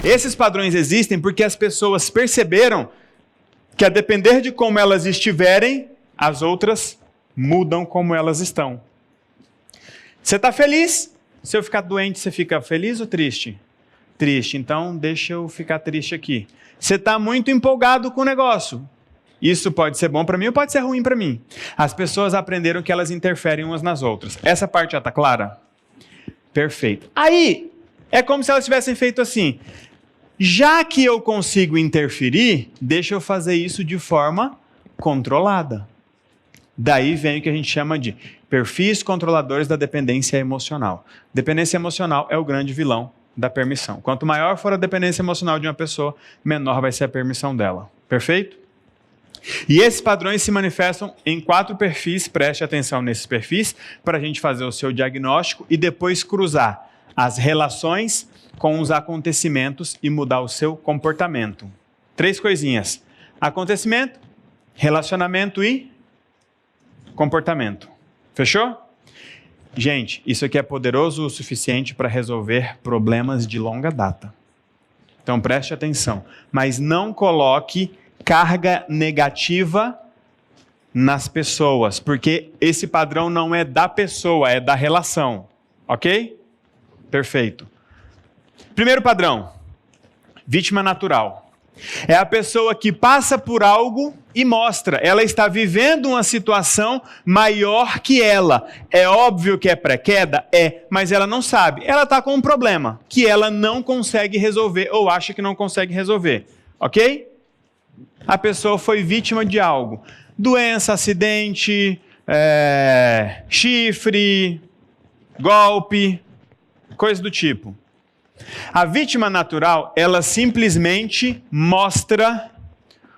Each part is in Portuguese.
Esses padrões existem porque as pessoas perceberam que, a depender de como elas estiverem, as outras mudam como elas estão. Você está feliz? Se eu ficar doente, você fica feliz ou triste? Triste. Então, deixa eu ficar triste aqui. Você está muito empolgado com o negócio. Isso pode ser bom para mim ou pode ser ruim para mim. As pessoas aprenderam que elas interferem umas nas outras. Essa parte já está clara? Perfeito. Aí, é como se elas tivessem feito assim. Já que eu consigo interferir, deixa eu fazer isso de forma controlada. Daí vem o que a gente chama de perfis controladores da dependência emocional. Dependência emocional é o grande vilão da permissão. Quanto maior for a dependência emocional de uma pessoa, menor vai ser a permissão dela. Perfeito? E esses padrões se manifestam em 4 perfis, preste atenção nesses perfis, para a gente fazer o seu diagnóstico e depois cruzar as relações com os acontecimentos e mudar o seu comportamento. 3 coisinhas: acontecimento, relacionamento e comportamento. Fechou? Gente, isso aqui é poderoso o suficiente para resolver problemas de longa data. Então preste atenção, mas não coloque carga negativa nas pessoas, porque esse padrão não é da pessoa, é da relação. Ok? Perfeito. Primeiro padrão, vítima natural. É a pessoa que passa por algo e mostra. Ela está vivendo uma situação maior que ela. É óbvio que é pré-queda? É, mas ela não sabe. Ela está com um problema que ela não consegue resolver ou acha que não consegue resolver. Ok? A pessoa foi vítima de algo. Doença, acidente, chifre, golpe, coisa do tipo. A vítima natural, ela simplesmente mostra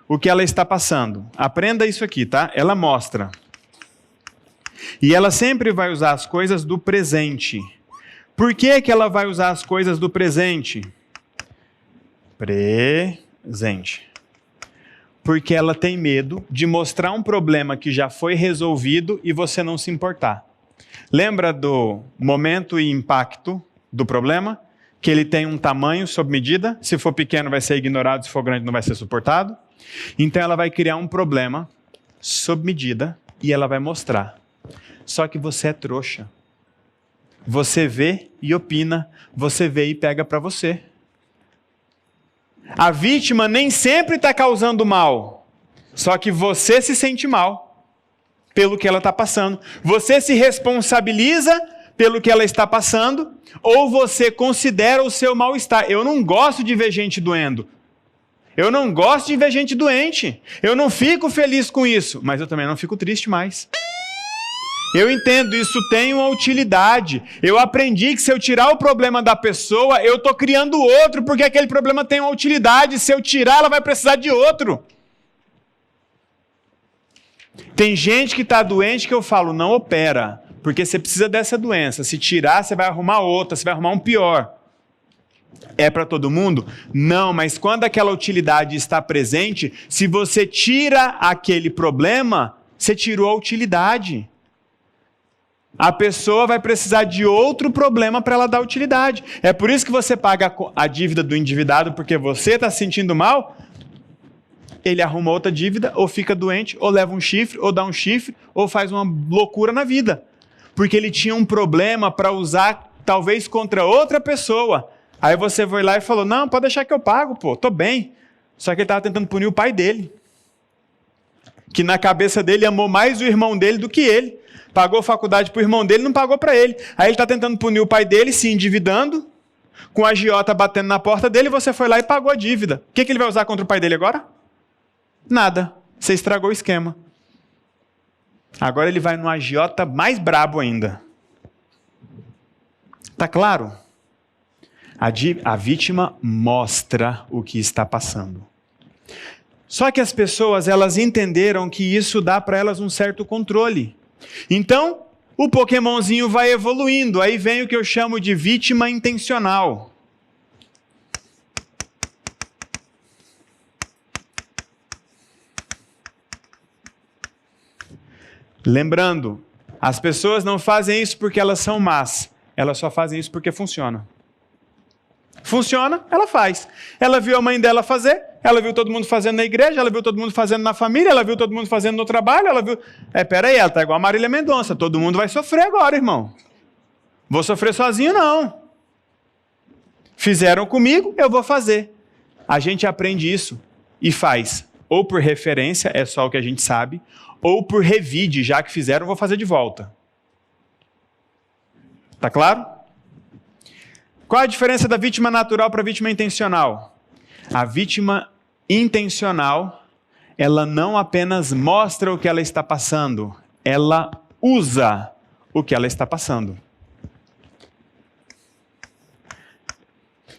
o que ela está passando. Aprenda isso aqui, tá? Ela mostra. E ela sempre vai usar as coisas do presente. Por que que ela vai usar as coisas do presente? Presente. Porque ela tem medo de mostrar um problema que já foi resolvido e você não se importar. Lembra do momento e impacto do problema? Que ele tem um tamanho sob medida, se for pequeno vai ser ignorado, se for grande não vai ser suportado. Então ela vai criar um problema sob medida e ela vai mostrar. Só que você é trouxa. Você vê e opina, você vê e pega para você. A vítima nem sempre está causando mal, só que você se sente mal pelo que ela está passando. Você se responsabiliza pelo que ela está passando, ou você considera o seu mal-estar. Eu não gosto de ver gente doendo. Eu não gosto de ver gente doente. Eu não fico feliz com isso, mas eu também não fico triste mais. Eu entendo, isso tem uma utilidade. Eu aprendi que se eu tirar o problema da pessoa, eu estou criando outro, porque aquele problema tem uma utilidade. Se eu tirar, ela vai precisar de outro. Tem gente que está doente que eu falo, não opera. Porque você precisa dessa doença. Se tirar, você vai arrumar outra, você vai arrumar um pior. É para todo mundo? Não, mas quando aquela utilidade está presente, se você tira aquele problema, você tirou a utilidade. A pessoa vai precisar de outro problema para ela dar utilidade. É por isso que você paga a dívida do endividado, porque você está se sentindo mal. Ele arruma outra dívida, ou fica doente, ou leva um chifre, ou dá um chifre, ou faz uma loucura na vida. Porque ele tinha um problema para usar, talvez, contra outra pessoa. Aí você foi lá e falou, não, pode deixar que eu pago, pô, tô bem. Só que ele estava tentando punir o pai dele. Que na cabeça dele amou mais o irmão dele do que ele. Pagou faculdade para o irmão dele, não pagou para ele. Aí ele está tentando punir o pai dele, se endividando, com a agiota batendo na porta dele, você foi lá e pagou a dívida. O que ele vai usar contra o pai dele agora? Nada. Você estragou o esquema. Agora ele vai no agiota mais brabo ainda. Tá claro? A vítima mostra o que está passando. Só que as pessoas, elas entenderam que isso dá para elas um certo controle. Então, o Pokémonzinho vai evoluindo. Aí vem o que eu chamo de vítima intencional. Lembrando, as pessoas não fazem isso porque elas são más. Elas só fazem isso porque funciona. funciona, ela faz. Ela viu a mãe dela fazer, ela viu todo mundo fazendo na igreja, ela viu todo mundo fazendo na família, ela viu todo mundo fazendo no trabalho, ela viu... Peraí, ela tá igual a Marília Mendonça, todo mundo vai sofrer agora, irmão. Vou sofrer sozinho, não. Fizeram comigo, eu vou fazer. A gente aprende isso e faz. Ou por referência, é só o que a gente sabe, ou por revide, já que fizeram, eu vou fazer de volta. Tá claro? Qual a diferença da vítima natural para a vítima intencional? A vítima intencional, ela não apenas mostra o que ela está passando, ela usa o que ela está passando.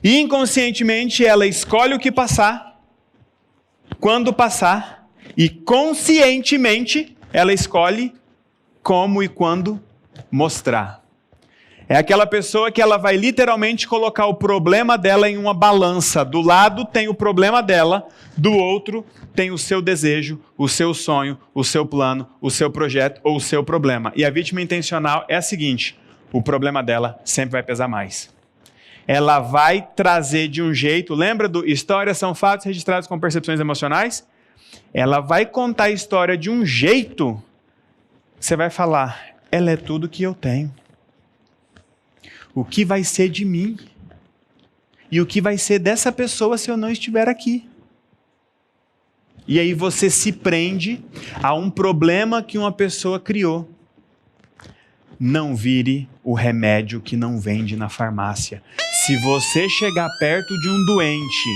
E inconscientemente ela escolhe o que passar, quando passar, e conscientemente ela escolhe como e quando mostrar. É aquela pessoa que ela vai literalmente colocar o problema dela em uma balança. Do lado tem o problema dela, do outro tem o seu desejo, o seu sonho, o seu plano, o seu projeto ou o seu problema. E a vítima intencional é a seguinte: o problema dela sempre vai pesar mais. Ela vai trazer de um jeito, lembra do histórias são fatos registrados com percepções emocionais? Ela vai contar a história de um jeito, você vai falar, ela é tudo que eu tenho. O que vai ser de mim? E o que vai ser dessa pessoa se eu não estiver aqui? E aí você se prende a um problema que uma pessoa criou. Não vire o remédio que não vende na farmácia. Se você chegar perto de um doente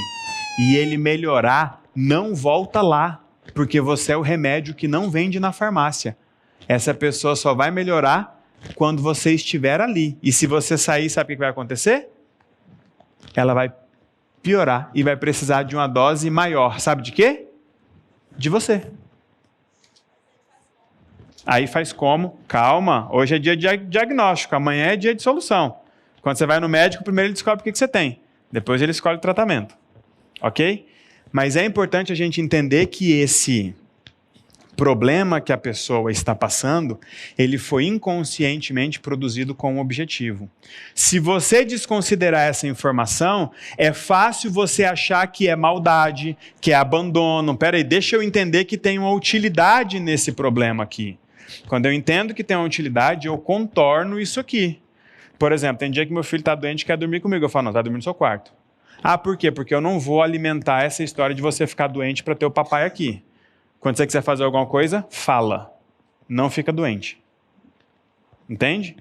e ele melhorar, não volta lá, porque você é o remédio que não vende na farmácia. Essa pessoa só vai melhorar quando você estiver ali. E se você sair, sabe o que vai acontecer? Ela vai piorar e vai precisar de uma dose maior. Sabe de quê? De você. Aí faz como? Calma, hoje é dia de diagnóstico, amanhã é dia de solução. Quando você vai no médico, primeiro ele descobre o que você tem. Depois ele escolhe o tratamento. Ok? Mas é importante a gente entender que esse problema que a pessoa está passando, ele foi inconscientemente produzido com um objetivo. Se você desconsiderar essa informação, é fácil você achar que é maldade, que é abandono. Peraí, deixa eu entender que tem uma utilidade nesse problema aqui. Quando eu entendo que tem uma utilidade, eu contorno isso aqui. Por exemplo, tem dia que meu filho está doente e quer dormir comigo. Eu falo, não, está dormindo no seu quarto. Ah, por quê? Porque eu não vou alimentar essa história de você ficar doente para ter o papai aqui. Quando você quiser fazer alguma coisa, fala. Não fica doente. Entende?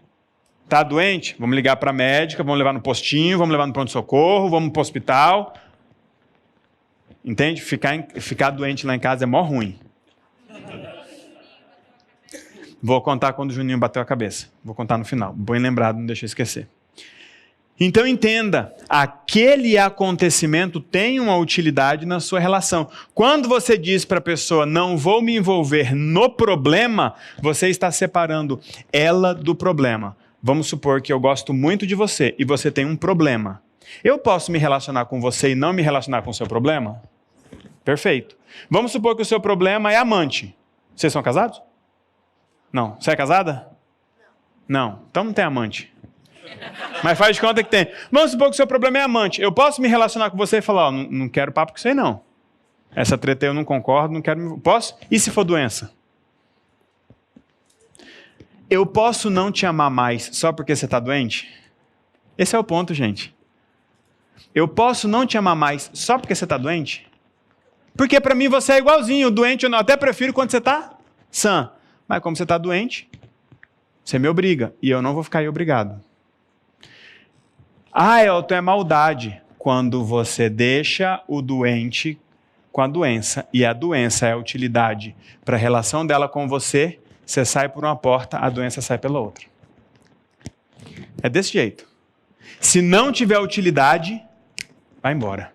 Tá doente? Vamos ligar para a médica, vamos levar no postinho, vamos levar no pronto-socorro, vamos para o hospital. Entende? Ficar doente lá em casa é mó ruim. Vou contar quando o Juninho bateu a cabeça. Vou contar no final. Bem lembrado, não deixa eu esquecer. Então entenda, aquele acontecimento tem uma utilidade na sua relação. Quando você diz para a pessoa, não vou me envolver no problema, você está separando ela do problema. Vamos supor que eu gosto muito de você e você tem um problema. Eu posso me relacionar com você e não me relacionar com o seu problema? Perfeito. Vamos supor que o seu problema é amante. Vocês são casados? Não. Você é casada? Não. Então não tem amante. Mas faz de conta que tem. Vamos supor que o seu problema é amante. Eu posso me relacionar com você e falar, não quero papo com isso aí não. Essa treta eu não concordo, não quero... Posso? E se for doença? Eu posso não te amar mais só porque você está doente? Esse é o ponto, gente. Eu posso não te amar mais só porque você está doente? Porque para mim você é igualzinho, doente eu não. Até prefiro quando você está sã. Mas como você está doente, você me obriga. E eu não vou ficar aí obrigado. Ah, Elton, é maldade. Quando você deixa o doente com a doença, e a doença é a utilidade para a relação dela com você, você sai por uma porta, a doença sai pela outra. É desse jeito. Se não tiver utilidade, vai embora.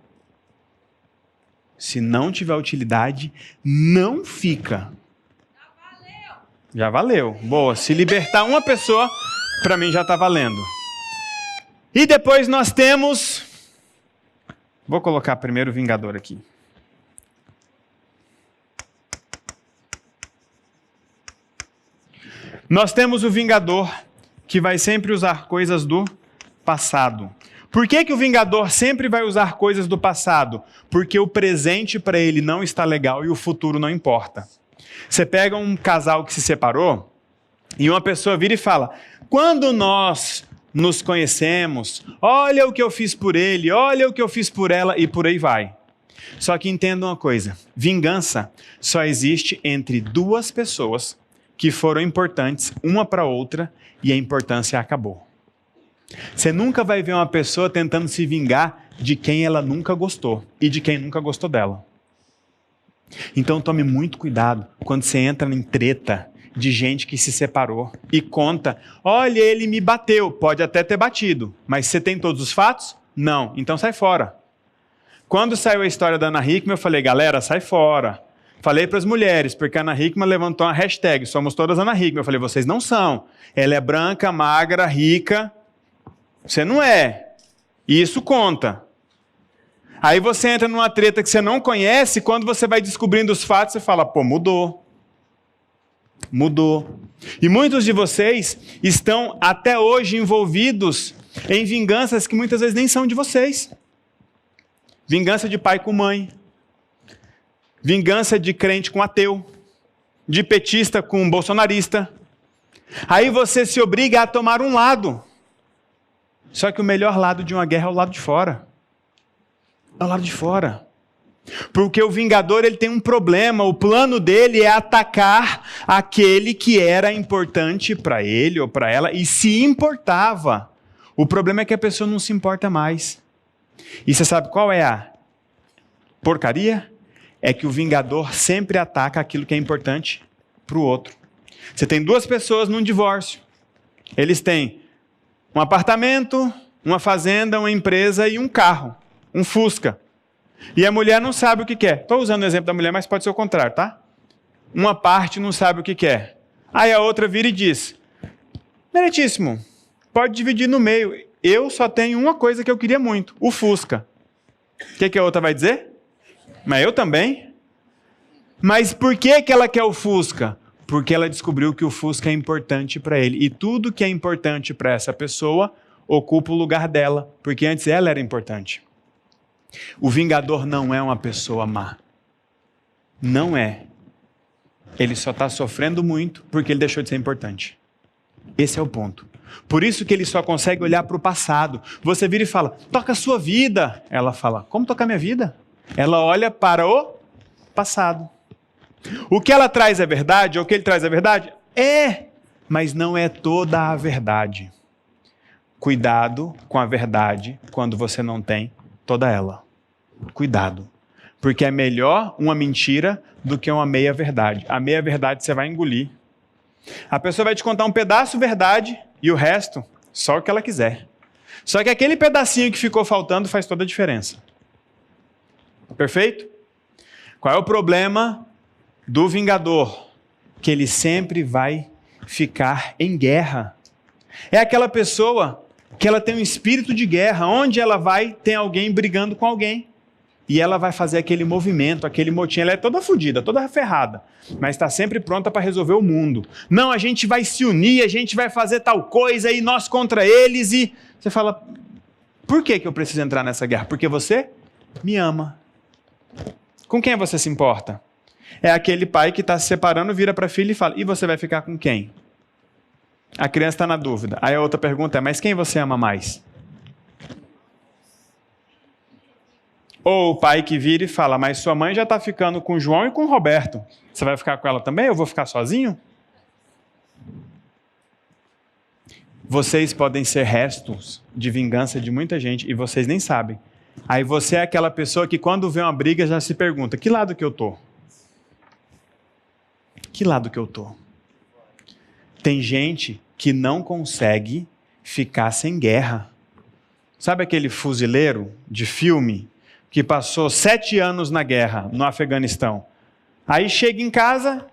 Se não tiver utilidade, não fica. Já valeu. Boa. Se libertar uma pessoa, para mim já está valendo. E depois nós temos... Vou colocar primeiro o Vingador aqui. Nós temos o Vingador, que vai sempre usar coisas do passado. Por que o vingador sempre vai usar coisas do passado? Porque o presente para ele não está legal e o futuro não importa. Você pega um casal que se separou e uma pessoa vira e fala: quando nós nos conhecemos, olha o que eu fiz por ele, olha o que eu fiz por ela, e por aí vai. Só que entenda uma coisa: vingança só existe entre duas pessoas que foram importantes uma para outra e a importância acabou. Você nunca vai ver uma pessoa tentando se vingar de quem ela nunca gostou e de quem nunca gostou dela. Então tome muito cuidado quando você entra em treta de gente que se separou e conta: olha, ele me bateu. Pode até ter batido, mas você tem todos os fatos? Não, então sai fora. Quando saiu a história da Ana Hickman, eu falei: galera, sai fora. Falei para as mulheres, porque a Ana Hickman levantou uma hashtag: somos todas Ana Hickman. Eu falei: vocês não são. Ela é branca, magra, rica. Você não é. E isso conta. Aí você entra numa treta que você não conhece, quando você vai descobrindo os fatos, você fala: pô, mudou. Mudou. E muitos de vocês estão até hoje envolvidos em vinganças que muitas vezes nem são de vocês. Vingança de pai com mãe. Vingança de crente com ateu. De petista com bolsonarista. Aí você se obriga a tomar um lado. Só que o melhor lado de uma guerra é o lado de fora. É o lado de fora. Porque o vingador, ele tem um problema. O plano dele é atacar aquele que era importante para ele ou para ela e se importava. O problema é que a pessoa não se importa mais. E você sabe qual é a porcaria? É que o vingador sempre ataca aquilo que é importante para o outro. Você tem duas pessoas num divórcio. Eles têm um apartamento, uma fazenda, uma empresa e um carro, um Fusca. E a mulher não sabe o que quer. Estou usando o exemplo da mulher, mas pode ser o contrário, tá? Uma parte não sabe o que quer. Aí a outra vira e diz: meritíssimo, pode dividir no meio. Eu só tenho uma coisa que eu queria muito, o Fusca. O que a outra vai dizer? Mas eu também. Mas por que ela quer o Fusca? Porque ela descobriu que o Fusca é importante para ele. E tudo que é importante para essa pessoa ocupa o lugar dela, porque antes ela era importante. O vingador não é uma pessoa má. Não é. Ele só está sofrendo muito porque ele deixou de ser importante. Esse é o ponto. Por isso que ele só consegue olhar para o passado. Você vira e fala: toca a sua vida. Ela fala: como tocar minha vida? Ela olha para o passado. O que ela traz é verdade? Ou o que ele traz é verdade? É, mas não é toda a verdade. Cuidado com a verdade quando você não tem toda ela. Cuidado. Porque é melhor uma mentira do que uma meia-verdade. A meia-verdade você vai engolir. A pessoa vai te contar um pedaço verdade e o resto só o que ela quiser. Só que aquele pedacinho que ficou faltando faz toda a diferença. Perfeito? Qual é o problema do vingador? Que ele sempre vai ficar em guerra. É aquela pessoa que ela tem um espírito de guerra. Onde ela vai, tem alguém brigando com alguém. E ela vai fazer aquele movimento, aquele motim. Ela é toda fodida, toda ferrada, mas está sempre pronta para resolver o mundo. Não, a gente vai se unir, a gente vai fazer tal coisa, e nós contra eles. E você fala: por que eu preciso entrar nessa guerra? Porque você me ama. Com quem você se importa? É aquele pai que está se separando, vira para a filha e fala: e você vai ficar com quem? A criança está na dúvida. Aí a outra pergunta é: mas quem você ama mais? Ou o pai que vira e fala: mas sua mãe já está ficando com o João e com o Roberto. Você vai ficar com ela também? Eu vou ficar sozinho? Vocês podem ser restos de vingança de muita gente e vocês nem sabem. Aí você é aquela pessoa que quando vê uma briga já se pergunta: que lado que eu tô? Que lado que eu tô? Tem gente que não consegue ficar sem guerra. Sabe aquele fuzileiro de filme que passou 7 anos na guerra, no Afeganistão? Aí chega em casa,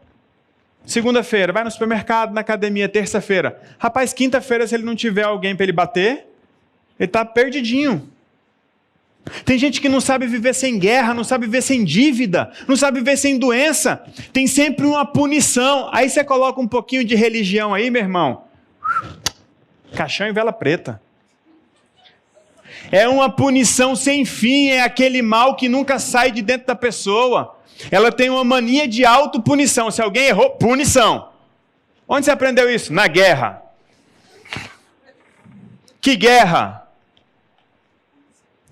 segunda-feira, vai no supermercado, na academia, terça-feira. Rapaz, quinta-feira, se ele não tiver alguém para ele bater, ele está perdidinho. Tem gente que não sabe viver sem guerra, não sabe viver sem dívida, não sabe viver sem doença. Tem sempre uma punição. Aí você coloca um pouquinho de religião aí, meu irmão. Caixão e vela preta. É uma punição sem fim, é aquele mal que nunca sai de dentro da pessoa. Ela tem uma mania de autopunição. Se alguém errou, punição. Onde você aprendeu isso? Na guerra. Que guerra?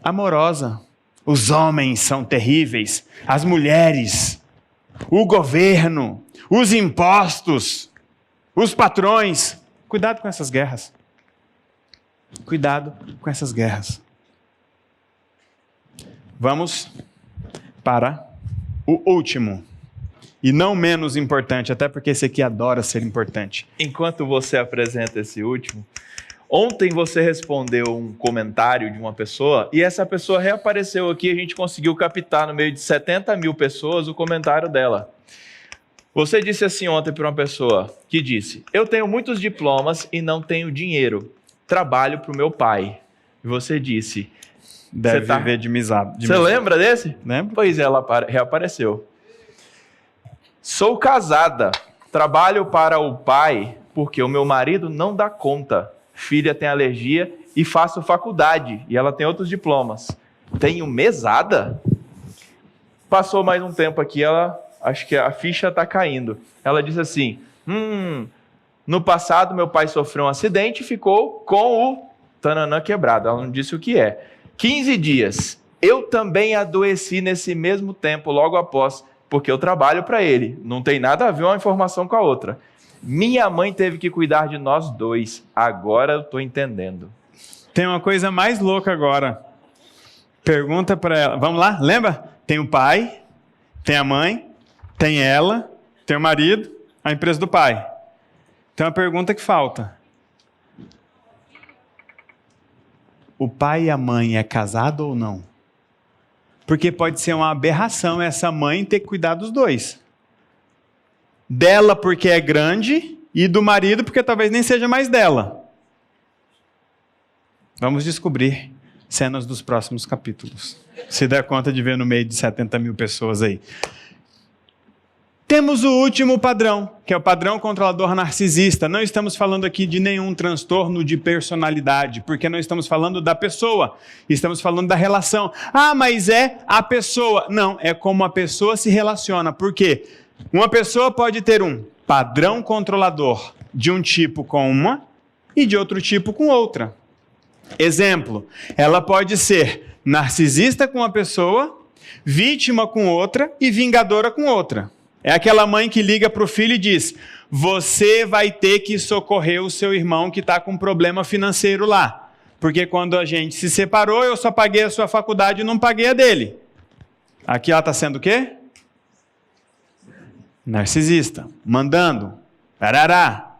Amorosa. Os homens são terríveis, as mulheres, o governo, os impostos, os patrões. Cuidado com essas guerras. Cuidado com essas guerras. Vamos para o último. E não menos importante, até porque esse aqui adora ser importante. Enquanto você apresenta esse último, ontem você respondeu um comentário de uma pessoa e essa pessoa reapareceu aqui e a gente conseguiu captar no meio de 70 mil pessoas o comentário dela. Você disse assim ontem para uma pessoa que disse: eu tenho muitos diplomas e não tenho dinheiro. Trabalho para o meu pai. E você disse... Deve viver de mesada. Você lembra desse? Lembro. Pois é, ela reapareceu. Sou casada. Trabalho para o pai porque o meu marido não dá conta. Filha tem alergia e faço faculdade. E ela tem outros diplomas. Tenho mesada? Passou mais um tempo aqui, acho que a ficha está caindo. Ela disse assim, no passado meu pai sofreu um acidente e ficou com o tananã quebrado. Ela não disse o que é. 15 dias. Eu também adoeci nesse mesmo tempo, logo após, porque eu trabalho para ele. Não tem nada a ver uma informação com a outra. Minha mãe teve que cuidar de nós dois. Agora eu estou entendendo. Tem uma coisa mais louca agora. Pergunta para ela. Vamos lá? Lembra? Tem o pai, tem a mãe, tem ela, tem o marido, a empresa do pai. Tem uma pergunta que falta. O pai e a mãe é casado ou não? Porque pode ser uma aberração essa mãe ter que cuidar dos dois. Dela porque é grande e do marido porque talvez nem seja mais dela. Vamos descobrir cenas dos próximos capítulos. Se der conta de ver no meio de 70 mil pessoas aí. Temos o último padrão, que é o padrão controlador narcisista. Não estamos falando aqui de nenhum transtorno de personalidade, porque não estamos falando da pessoa, estamos falando da relação. Ah, mas é a pessoa. Não, é como a pessoa se relaciona. Por quê? Uma pessoa pode ter um padrão controlador de um tipo com uma e de outro tipo com outra. Exemplo, ela pode ser narcisista com uma pessoa, vítima com outra e vingadora com outra. É aquela mãe que liga para o filho e diz: você vai ter que socorrer o seu irmão que está com um problema financeiro lá. Porque quando a gente se separou, eu só paguei a sua faculdade e não paguei a dele. Aqui ela está sendo o quê? Narcisista. Mandando. Parará.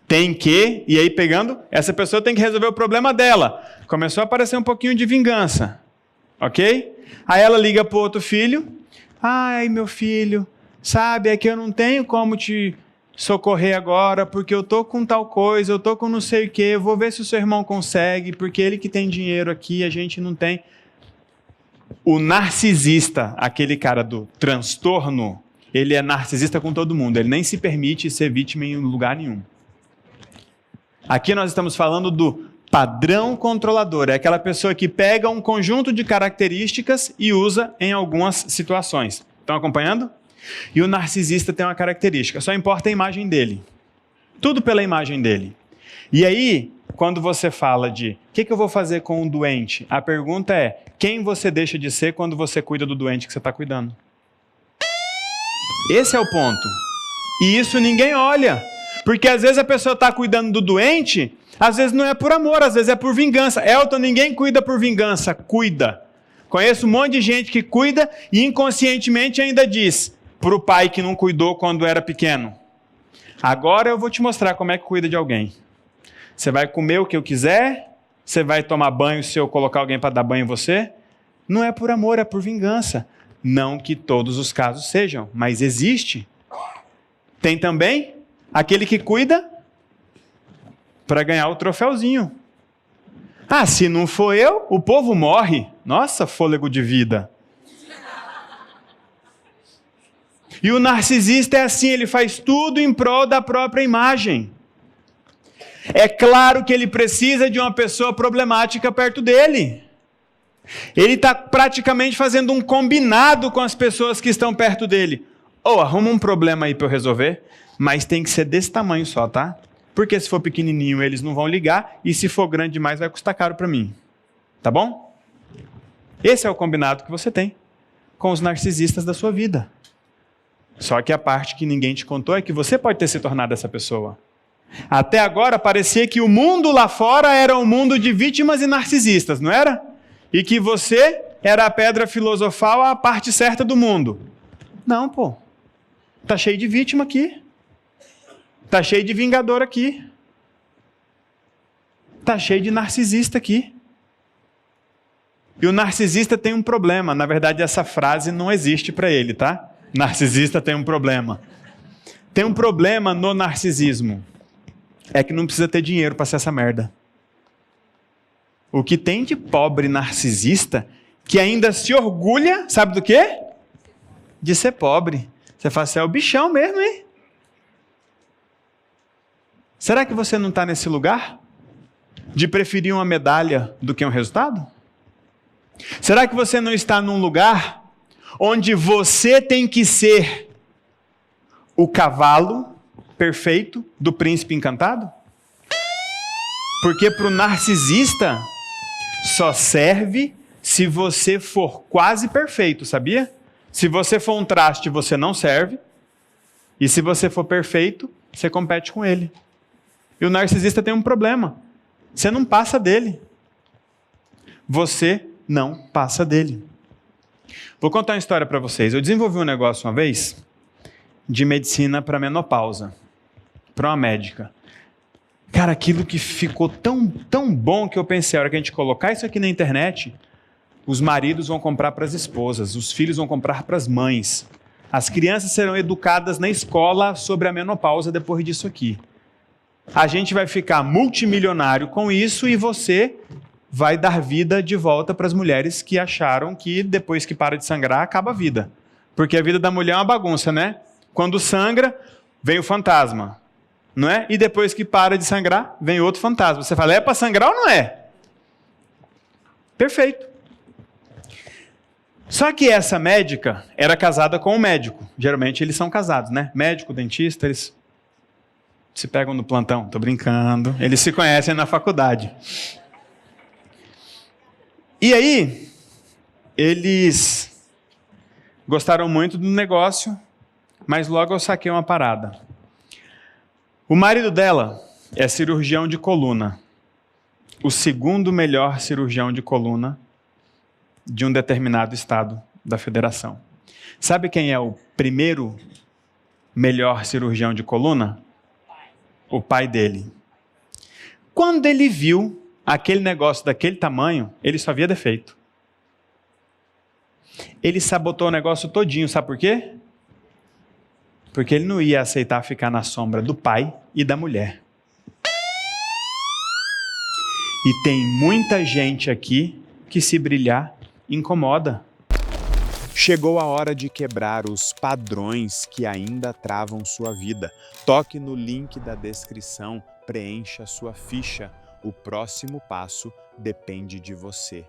Tem que, e aí pegando, essa pessoa tem que resolver o problema dela. Começou a aparecer um pouquinho de vingança. Ok? Aí ela liga para o outro filho. Ai, meu filho... Sabe, é que eu não tenho como te socorrer agora, porque eu tô com tal coisa, eu tô com não sei o quê, eu vou ver se o seu irmão consegue, porque ele que tem dinheiro aqui, a gente não tem. O narcisista, aquele cara do transtorno, ele é narcisista com todo mundo, ele nem se permite ser vítima em lugar nenhum. Aqui nós estamos falando do padrão controlador, é aquela pessoa que pega um conjunto de características e usa em algumas situações. Estão acompanhando? E o narcisista tem uma característica, só importa a imagem dele. Tudo pela imagem dele. E aí, quando você fala de o que eu vou fazer com um doente, a pergunta é, quem você deixa de ser quando você cuida do doente que você está cuidando? Esse é o ponto. E isso ninguém olha. Porque às vezes a pessoa está cuidando do doente, às vezes não é por amor, às vezes é por vingança. Elton, ninguém cuida por vingança, cuida. Conheço um monte de gente que cuida e inconscientemente ainda diz para o pai que não cuidou quando era pequeno: agora eu vou te mostrar como é que cuida de alguém. Você vai comer o que eu quiser? Você vai tomar banho se eu colocar alguém para dar banho em você? Não é por amor, é por vingança. Não que todos os casos sejam, mas existe. Tem também aquele que cuida para ganhar o troféuzinho. Ah, se não for eu, o povo morre. Nossa, fôlego de vida. E o narcisista é assim, ele faz tudo em prol da própria imagem. É claro que ele precisa de uma pessoa problemática perto dele. Ele está praticamente fazendo um combinado com as pessoas que estão perto dele. Arruma um problema aí para eu resolver, mas tem que ser desse tamanho só, tá? Porque se for pequenininho eles não vão ligar e se for grande demais vai custar caro para mim. Tá bom? Esse é o combinado que você tem com os narcisistas da sua vida. Só que a parte que ninguém te contou é que você pode ter se tornado essa pessoa. Até agora parecia que o mundo lá fora era um mundo de vítimas e narcisistas, não era? E que você era a pedra filosofal, a parte certa do mundo. Não, pô. Tá cheio de vítima aqui. Tá cheio de vingador aqui. Tá cheio de narcisista aqui. E o narcisista tem um problema. Na verdade, essa frase não existe para ele, tá? Narcisista tem um problema. Tem um problema no narcisismo. É que não precisa ter dinheiro para ser essa merda. O que tem de pobre narcisista que ainda se orgulha, sabe do quê? De ser pobre. Você fala assim, é o bichão mesmo, hein? Será que você não está nesse lugar? De preferir uma medalha do que um resultado? Será que você não está num lugar onde você tem que ser o cavalo perfeito do príncipe encantado? Porque para o narcisista só serve se você for quase perfeito, sabia? Se você for um traste, você não serve. E se você for perfeito, você compete com ele. E o narcisista tem um problema. Você não passa dele. Você não passa dele. Vou contar uma história para vocês. Eu desenvolvi um negócio uma vez de medicina para menopausa, para uma médica. Cara, aquilo que ficou tão bom que eu pensei, a hora que a gente colocar isso aqui na internet, os maridos vão comprar para as esposas, os filhos vão comprar para as mães. As crianças serão educadas na escola sobre a menopausa depois disso aqui. A gente vai ficar multimilionário com isso e você vai dar vida de volta para as mulheres que acharam que depois que para de sangrar, acaba a vida. Porque a vida da mulher é uma bagunça, né? Quando sangra, vem o fantasma, não é? E depois que para de sangrar, vem outro fantasma. Você fala, é para sangrar ou não é? Perfeito. Só que essa médica era casada com um médico. Geralmente eles são casados, né? Médico, dentista, eles se pegam no plantão. Tô brincando. Eles se conhecem na faculdade. E aí, eles gostaram muito do negócio, mas logo eu saquei uma parada. O marido dela é cirurgião de coluna. O segundo melhor cirurgião de coluna de um determinado estado da federação. Sabe quem é o primeiro melhor cirurgião de coluna? O pai dele. Quando ele viu aquele negócio daquele tamanho, ele só via defeito. Ele sabotou o negócio todinho, sabe por quê? Porque ele não ia aceitar ficar na sombra do pai e da mulher. E tem muita gente aqui que, se brilhar, incomoda. Chegou a hora de quebrar os padrões que ainda travam sua vida. Toque no link da descrição, preencha sua ficha. O próximo passo depende de você.